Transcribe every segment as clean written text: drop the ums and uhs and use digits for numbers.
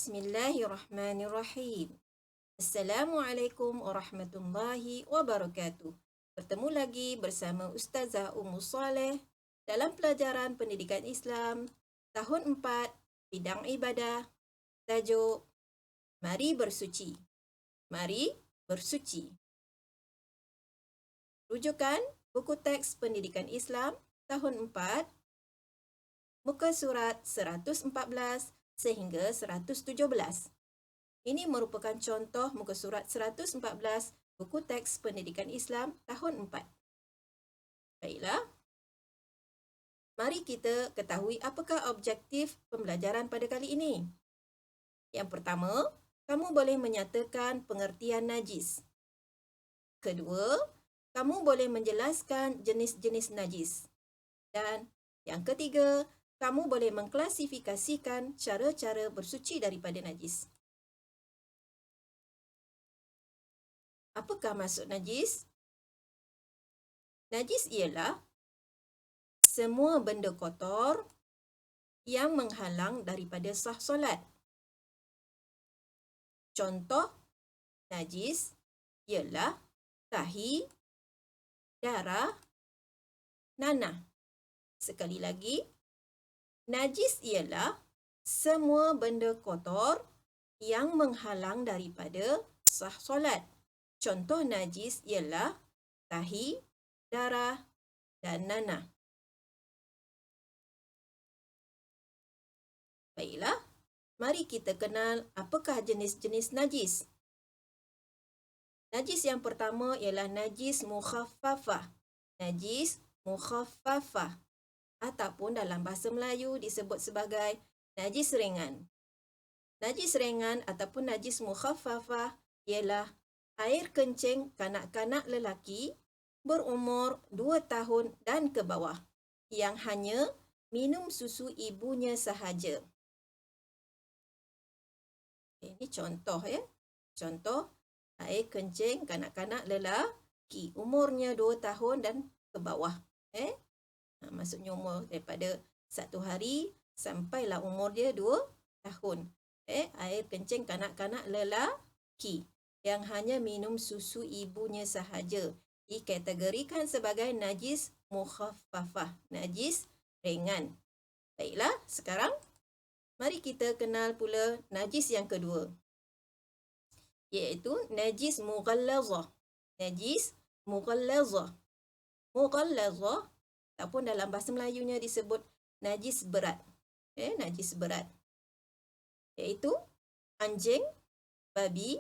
Bismillahirrahmanirrahim. Assalamualaikum warahmatullahi wabarakatuh. Bertemu lagi bersama Ustazah Ummu Saleh dalam pelajaran Pendidikan Islam tahun 4, bidang ibadah, tajuk Mari Bersuci. Mari bersuci. Rujukan buku teks Pendidikan Islam tahun 4, muka surat 114 sehingga 117. Ini merupakan contoh muka surat 114 buku teks Pendidikan Islam tahun 4. Baiklah, mari kita ketahui apakah objektif pembelajaran pada kali ini. Yang pertama, kamu boleh menyatakan pengertian najis. Kedua, kamu boleh menjelaskan jenis-jenis najis. Dan yang ketiga, kamu boleh mengklasifikasikan cara-cara bersuci daripada najis. Apakah maksud najis? Najis ialah semua benda kotor yang menghalang daripada sah solat. Contoh najis ialah tahi, darah, nanah. Sekali lagi, najis ialah semua benda kotor yang menghalang daripada sah solat. Contoh najis ialah tahi, darah, dan nanah. Baiklah, mari kita kenal apakah jenis-jenis najis. Najis yang pertama ialah najis mukhaffafah. Najis mukhaffafah ataupun dalam bahasa Melayu disebut sebagai najis ringan. Najis ringan ataupun najis mukhaffafah ialah air kencing kanak-kanak lelaki berumur 2 tahun dan ke bawah yang hanya minum susu ibunya sahaja. Ini contoh ya. Contoh air kencing kanak-kanak lelaki umurnya 2 tahun dan ke bawah. Maksudnya umur daripada 1 hari sampailah umur dia 2 tahun. Air kencing kanak-kanak lelaki yang hanya minum susu ibunya sahaja dikategorikan sebagai najis mukhaffafah, najis ringan. Baiklah, sekarang mari kita kenal pula najis yang kedua, iaitu najis mughallazah. Najis mughallazah. Mughallazah ataupun dalam bahasa Melayunya disebut najis berat. Najis berat. Iaitu anjing, babi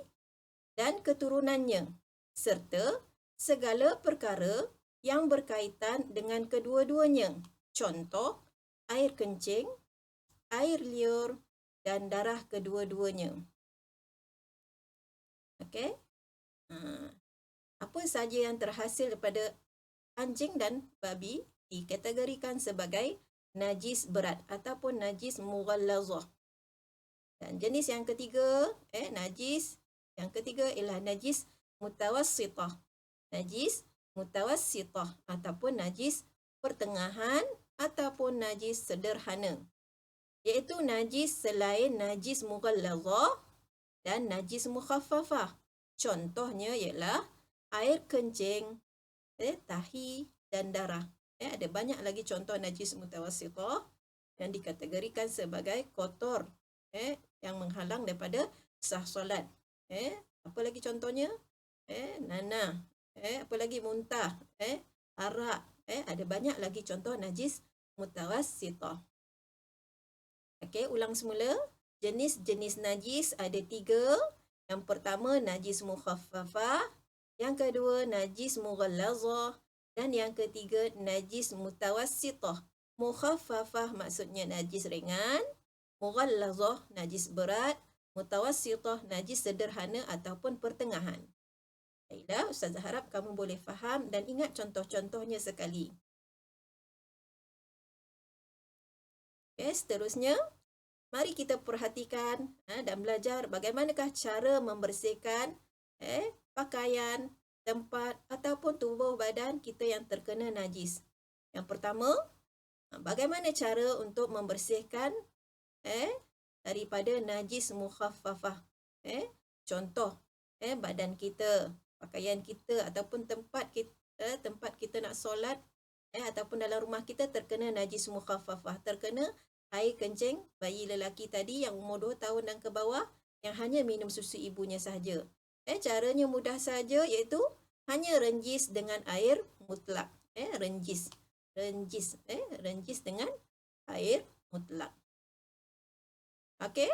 dan keturunannya serta segala perkara yang berkaitan dengan kedua-duanya. Contoh, air kencing, air liur dan darah kedua-duanya. Okey. Apa sahaja yang terhasil daripada anjing dan babi dikategorikan sebagai najis berat ataupun najis mughallazah. Dan jenis yang ketiga, najis yang ketiga ialah najis mutawassitah. Najis mutawassitah ataupun najis pertengahan ataupun najis sederhana. Iaitu najis selain najis mughallazah dan najis mukhaffafah. Contohnya ialah air kencing, tahi dan darah. Ada banyak lagi contoh najis mutawassitah yang dikategorikan sebagai kotor yang menghalang daripada sah solat. Apa lagi contohnya? Nanah. Apa lagi muntah? Arak. Ada banyak lagi contoh najis mutawassitah. Okey, ulang semula. Jenis-jenis najis ada 3. Yang pertama najis mukhaffafah, yang kedua najis mughallazah dan yang ketiga najis mutawassitah. Mukhaffafah maksudnya najis ringan, mughallazah najis berat, mutawassitah najis sederhana ataupun pertengahan. Baiklah, Ustazah harap kamu boleh faham dan ingat contoh-contohnya sekali. Seterusnya, mari kita perhatikan dan belajar bagaimanakah cara membersihkan pakaian, tempat ataupun tubuh badan kita yang terkena najis. Yang pertama, bagaimana cara untuk membersihkan daripada najis mukhaffafah. Contoh, badan kita, pakaian kita ataupun tempat kita nak solat, ataupun dalam rumah kita terkena najis mukhaffafah, terkena air kencing bayi lelaki tadi yang umur 2 tahun dan ke bawah yang hanya minum susu ibunya sahaja. Caranya mudah saja, iaitu hanya renjis dengan air mutlak. Renjis dengan air mutlak. Okey,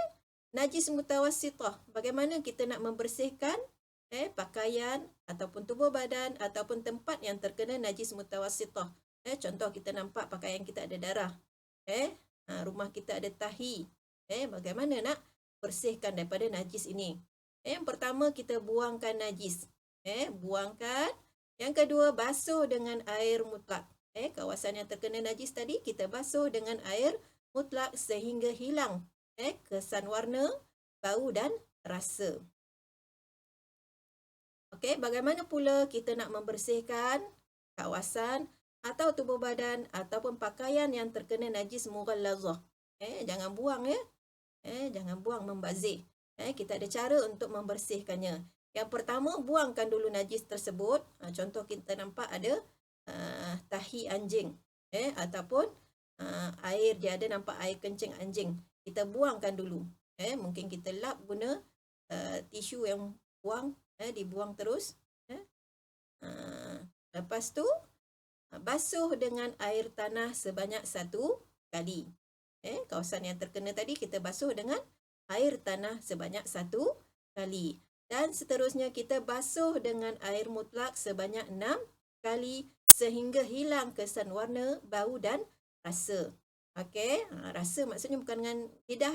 najis mutawassithah. Bagaimana kita nak membersihkan pakaian ataupun tubuh badan ataupun tempat yang terkena najis mutawassithah. Contoh, kita nampak pakaian kita ada darah. Rumah kita ada tahi. Bagaimana nak bersihkan daripada najis ini? Yang pertama, kita buangkan najis. Buangkan. Yang kedua, basuh dengan air mutlak. Kawasan yang terkena najis tadi, kita basuh dengan air mutlak sehingga hilang kesan warna, bau dan rasa. Okey, bagaimana pula kita nak membersihkan kawasan atau tubuh badan ataupun pakaian yang terkena najis mughallazah? Jangan buang jangan buang membazir. Kita ada cara untuk membersihkannya. Yang pertama, buangkan dulu najis tersebut. Contoh, kita nampak ada tahi anjing ataupun air, dia ada nampak air kencing anjing. Kita buangkan dulu. Mungkin kita lap guna tisu yang buang, dibuang terus. Lepas tu, basuh dengan air tanah sebanyak 1 kali. Kawasan yang terkena tadi kita basuh dengan air tanah sebanyak 1 kali. Dan seterusnya kita basuh dengan air mutlak sebanyak 6 kali sehingga hilang kesan warna, bau dan rasa. Okey, rasa maksudnya bukan dengan lidah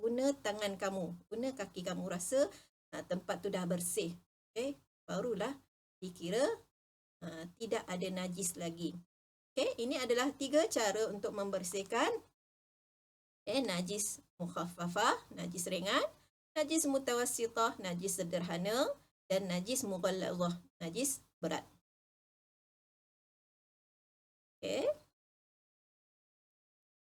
guna tangan kamu, guna kaki kamu, rasa tempat tu dah bersih. Barulah dikira tidak ada najis lagi. Ini adalah 3 cara untuk membersihkan najis mukhaffafah, najis ringan, najis mutawassithah, najis sederhana, dan najis mughallazah, najis berat.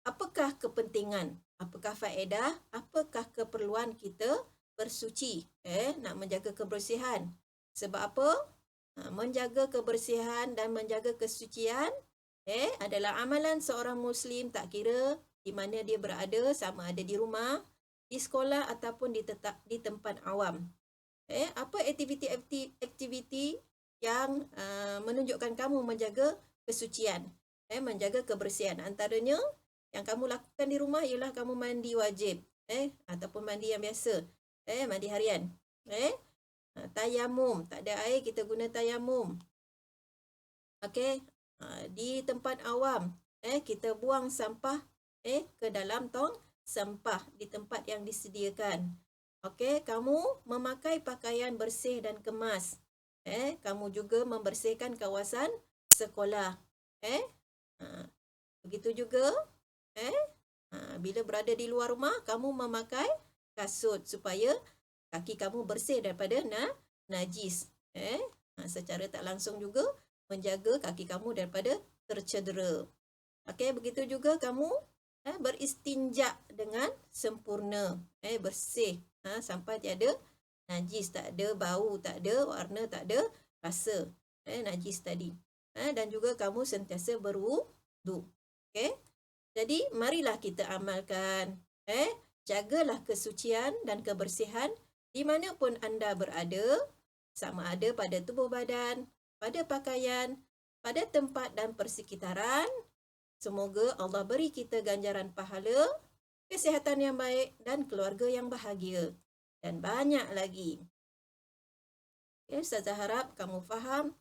Apakah kepentingan, apakah faedah, apakah keperluan kita bersuci, nak menjaga kebersihan? Sebab apa? Menjaga kebersihan dan menjaga kesucian adalah amalan seorang Muslim, tak kira di mana dia berada, sama ada di rumah, di sekolah ataupun di tempat awam. Apa aktiviti yang menunjukkan kamu menjaga kesucian, menjaga kebersihan? Antaranya yang kamu lakukan di rumah ialah kamu mandi wajib, ataupun mandi yang biasa, mandi harian. Tayamum, tak ada air kita guna tayamum. Okey, di tempat awam, kita buang sampah ke dalam tong sampah di tempat yang disediakan. Okey, kamu memakai pakaian bersih dan kemas. Kamu juga membersihkan kawasan sekolah. Begitu juga bila berada di luar rumah, kamu memakai kasut supaya kaki kamu bersih daripada najis. Secara tak langsung juga menjaga kaki kamu daripada tercedera. Okey, begitu juga kamu beristinja dengan sempurna, bersih, sampai tiada najis, tak ada bau, tak ada warna, tak ada rasa najis tadi. Dan juga kamu sentiasa berwudu. Okey, jadi marilah kita amalkan. Jagalah kesucian dan kebersihan di mana pun anda berada, sama ada pada tubuh badan, pada pakaian, pada tempat dan persekitaran. Semoga Allah beri kita ganjaran pahala, kesihatan yang baik dan keluarga yang bahagia. Dan banyak lagi. Ustazah harap kamu faham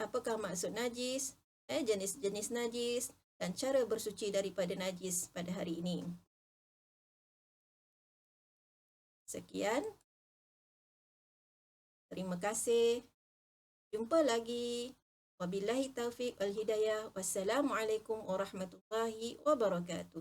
apakah maksud najis, jenis-jenis najis dan cara bersuci daripada najis pada hari ini. Sekian. Terima kasih. Jumpa lagi. Wabillahi taufiq wal hidayah. Wassalamualaikum warahmatullahi wabarakatuh.